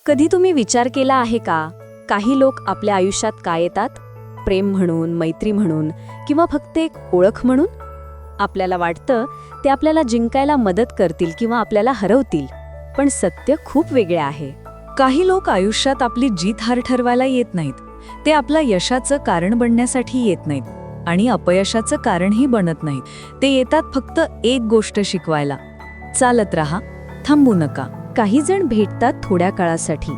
कधी तुम्ही विचार केला आहे का, काही लोक आपल्या आयुष्यात का येतात? प्रेम म्हणून, मैत्री म्हणून किंवा फक्त एक ओळख म्हणून? आपल्याला वाटतं ते आपल्याला जिंकायला मदत करतील किंवा आपल्याला हरवतील, पण सत्य खूप वेगळे आहे. काही लोक आयुष्यात आपली जीत हार ठरवायला येत नाहीत. ते आपल्या यशाचं कारण बनण्यासाठी येत नाहीत आणि अपयशाचं कारणही बनत नाहीत. ते येतात फक्त एक गोष्ट शिकवायला: चालत राहा, थांबू नका. काही जण भेटतात थोड्या काळासाठी,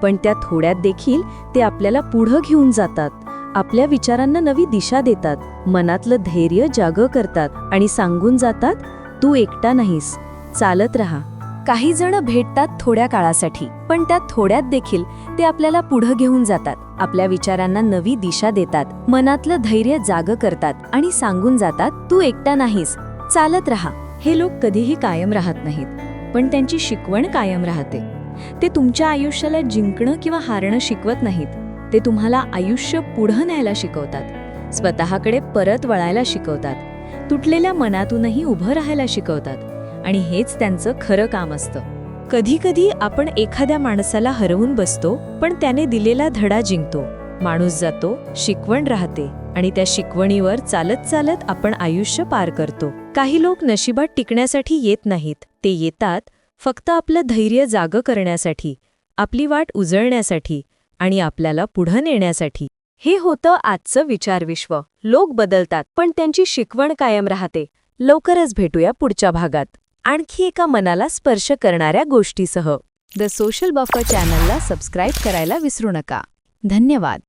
पण त्या थोड्यात देखील ते आपल्याला पुढं घेऊन जातात, आपल्या विचारांना नवी दिशा देतात, मनातलं धैर्य जागं करतात आणि सांगून जातात, तू एकटा नाहीस, चालत राहा. काही जण भेटतात थोड्या काळासाठी, पण त्या थोड्यात देखील ते आपल्याला पुढं घेऊन जातात, आपल्या विचारांना नवी दिशा देतात, मनातलं धैर्य जागं करतात आणि सांगून जातात, तू एकटा नाहीस, चालत राहा. हे लोक कधीही कायम राहत नाहीत, पण त्यांची शिकवण कायम राहते. ते तुमच्या आयुष्याला जिंकणं किंवा हारणं शिकवत नाहीत. ते तुम्हाला आयुष्य पुढं न्यायला शिकवतात, स्वतःकडे परत वळायला शिकवतात, तुटलेल्या मनातूनही उभं राहायला शिकवतात, आणि हेच त्यांचं खरं काम असतं. कधी कधी आपण एखाद्या माणसाला हरवून बसतो, पण त्याने दिलेला धडा जिंकतो. माणूस जातो, शिकवण राहते, आणि त्या शिकवणीवर चालत चालत आपण आयुष्य पार करतो. काही लोक नशिबात टिकण्यासाठी येत नाहीत, ते येतात फक्त आपलं धैर्य जागं करण्यासाठी, आपली वाट उजळण्यासाठी आणि आपल्याला पुढं नेण्यासाठी. हे होतं आजचं विचारविश्व. लोक बदलतात, पण त्यांची शिकवण कायम राहते. लवकरच भेटूया पुढच्या भागात आणखी एका मनाला स्पर्श करणाऱ्या गोष्टीसह. द सोशल बफर चॅनलला सबस्क्राईब करायला विसरू नका. धन्यवाद.